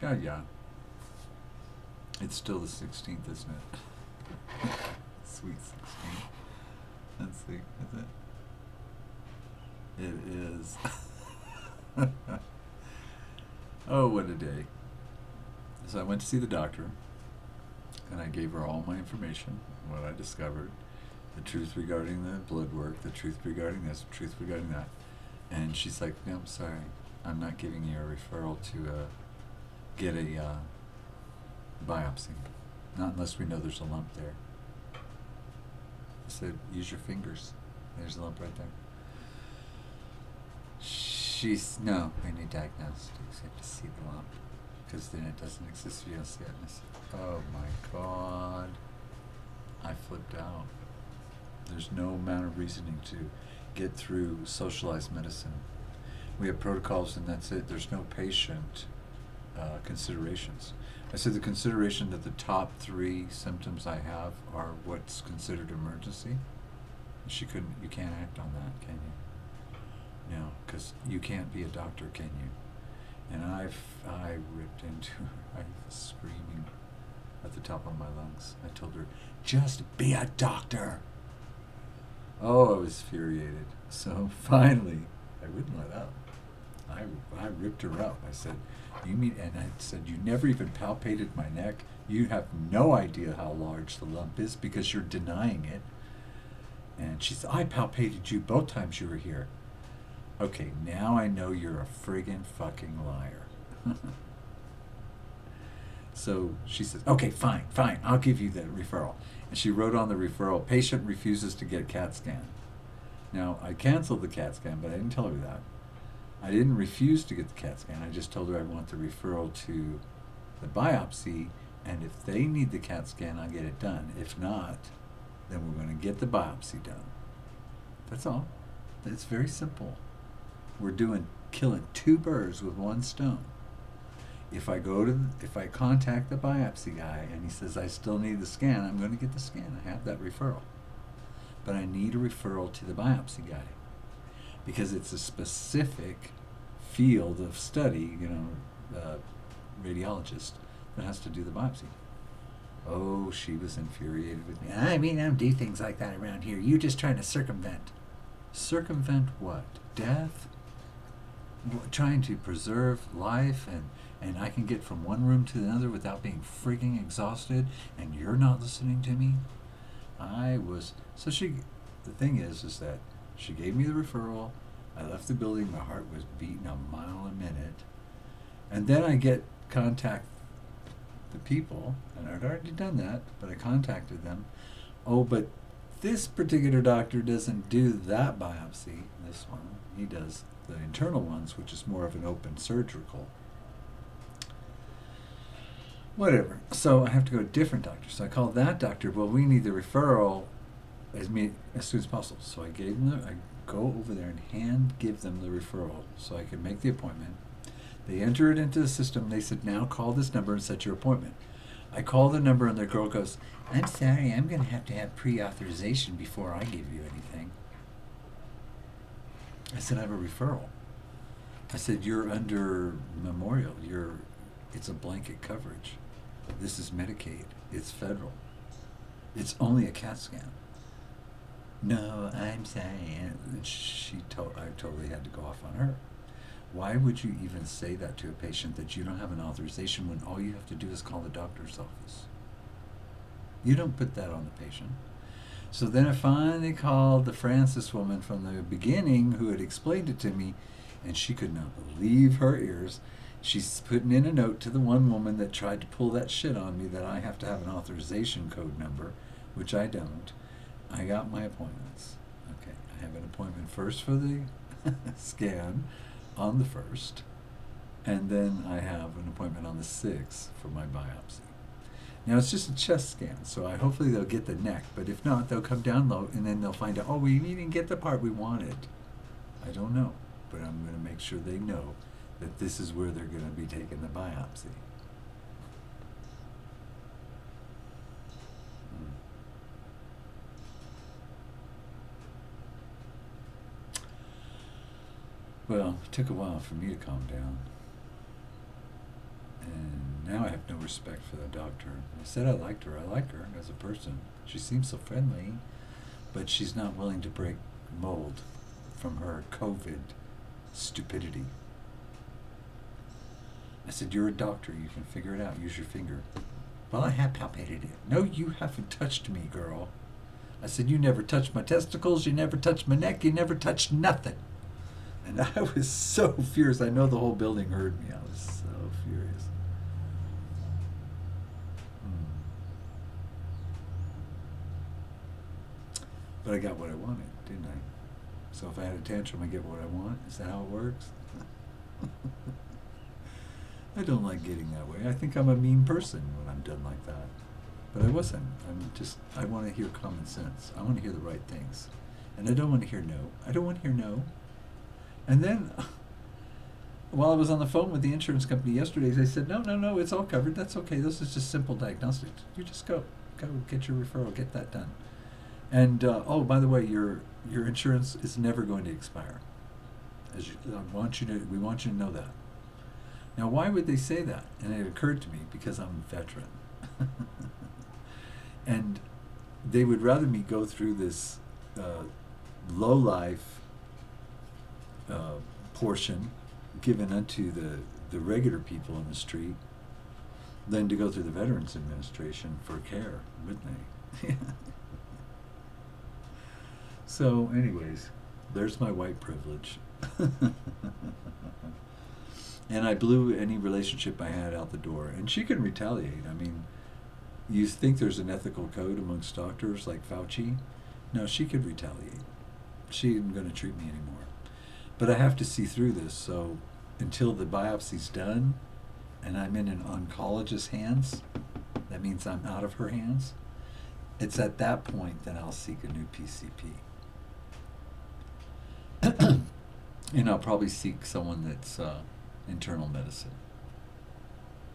Oh, yeah. It's still the 16th, isn't it? Sweet 16. Let's see, is it? It is. Oh, what a day. So I went to see the doctor, and I gave her all my information, what I discovered, the truth regarding the blood work, the truth regarding this, the truth regarding that. And she's like, no, I'm sorry. I'm not giving you a referral to get a biopsy. Not unless we know there's a lump there. I said, use your fingers. There's a lump right there. No, we need diagnostics. You have to see the lump. Because then it doesn't exist if you don't see it. And I said, oh my God. I flipped out. There's no amount of reasoning to get through socialized medicine. We have protocols and that's it. There's no patient considerations. I said the consideration that the top 3 symptoms I have are what's considered emergency. You can't act on that, can you? No, because you can't be a doctor, can you? And I ripped into her. I was screaming at the top of my lungs. I told her, just be a doctor. Oh, I was infuriated. So finally, I wouldn't let up. I ripped her up. I said, you mean, and I said, you never even palpated my neck. You have no idea how large the lump is because you're denying it. And she said, I palpated you both times you were here. Okay, now I know you're a friggin' fucking liar. So she says, okay, fine, I'll give you the referral. And she wrote on the referral, patient refuses to get CAT scan. Now, I canceled the CAT scan, but I didn't tell her that. I didn't refuse to get the CAT scan. I just told her I want the referral to the biopsy, and if they need the CAT scan, I'll get it done. If not, then we're going to get the biopsy done. That's all. It's very simple. We're killing 2 birds with 1 stone. If I contact the biopsy guy and he says I still need the scan, I'm going to get the scan. I have that referral. But I need a referral to the biopsy guy because it's a specific field of study, radiologist that has to do the biopsy. Oh, she was infuriated with me. I mean, I don't do things like that around here. You're just trying to circumvent. Circumvent what? Death? Trying to preserve life and I can get from one room to another without being freaking exhausted and you're not listening to me? The thing is that she gave me the referral. I left the building. My heart was beating a mile a minute. And then I contact the people, and I'd already done that, but I contacted them. Oh, but this particular doctor doesn't do that biopsy, this one. He does the internal ones, which is more of an open surgical. Whatever. So I have to go to a different doctor. So I called that doctor. Well, we need the referral as soon as possible. So I go over there and give them the referral so I can make the appointment. They enter it into the system. They said, now call this number and set your appointment. I call the number and the girl goes, I'm sorry, I'm going to have pre-authorization before I give you anything. I said, I have a referral. I said, you're under Memorial. It's a blanket coverage. This is Medicaid. It's federal. It's only a CAT scan. No, I'm sorry. And I totally had to go off on her. Why would you even say that to a patient that you don't have an authorization when all you have to do is call the doctor's office? You don't put that on the patient. So then I finally called the Francis woman from the beginning who had explained it to me, and she could not believe her ears. She's putting in a note to the one woman that tried to pull that shit on me that I have to have an authorization code number, which I don't. I got my appointments. Okay, I have an appointment first for the scan on the 1st, and then I have an appointment on the 6th for my biopsy. Now it's just a chest scan, so hopefully they'll get the neck, but if not, they'll come down low and then they'll find out, oh, we didn't get the part we wanted. I don't know, but I'm going to make sure they know that this is where they're going to be taking the biopsy. Well, it took a while for me to calm down. And respect for the doctor. I said I liked her. I like her as a person. She seems so friendly, but she's not willing to break mold from her COVID stupidity. I said, you're a doctor. You can figure it out. Use your finger. Well, I have palpated it. No, you haven't touched me, girl. I said, you never touched my testicles. You never touched my neck. You never touched nothing. And I was so furious. I know the whole building heard me. I was so furious. But I got what I wanted, didn't I? So if I had a tantrum, I get what I want. Is that how it works? I don't like getting that way. I think I'm a mean person when I'm done like that. But I wasn't. I want to hear common sense. I want to hear the right things. And I don't want to hear no. I don't want to hear no. And then, while I was on the phone with the insurance company yesterday, they said, no, it's all covered. That's okay. This is just simple diagnostics. You just go get your referral, get that done. And, oh, by the way, your insurance is never going to expire. We want you to know that. Now, why would they say that? And it occurred to me, because I'm a veteran. And they would rather me go through this low-life portion given unto the regular people in the street than to go through the Veterans Administration for care, wouldn't they? So, anyways, there's my white privilege. And I blew any relationship I had out the door. And she can retaliate. I mean, you think there's an ethical code amongst doctors like Fauci? No, she could retaliate. She isn't going to treat me anymore. But I have to see through this. So until the biopsy's done and I'm in an oncologist's hands, that means I'm out of her hands. It's at that point that I'll seek a new PCP. And I'll probably seek someone that's internal medicine.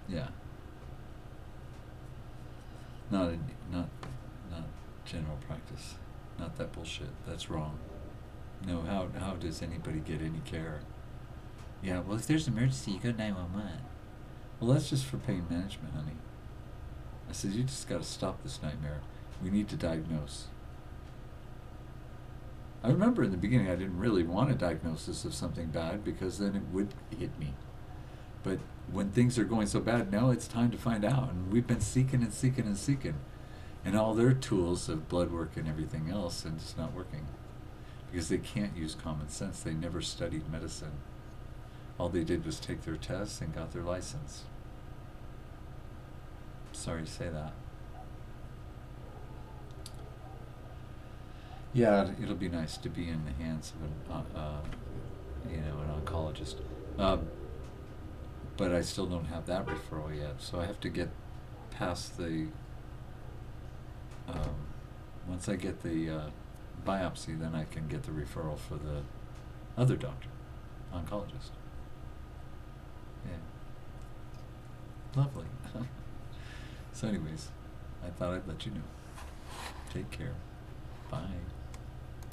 Yeah. Not general practice. Not that bullshit. That's wrong. No, how does anybody get any care? Yeah, well, if there's an emergency, you go 911. Well, that's just for pain management, honey. I said, you just got to stop this nightmare. We need to diagnose. I remember in the beginning I didn't really want a diagnosis of something bad because then it would hit me. But when things are going so bad, now it's time to find out. And we've been seeking and seeking and seeking. And all their tools of blood work and everything else, and it's not working. Because they can't use common sense. They never studied medicine. All they did was take their tests and got their license. Sorry to say that. Yeah, it'll be nice to be in the hands of an oncologist. But I still don't have that referral yet, so I have to get past the. Once I get the biopsy, then I can get the referral for the other doctor, oncologist. Yeah. Lovely. So anyways, I thought I'd let you know. Take care. Bye.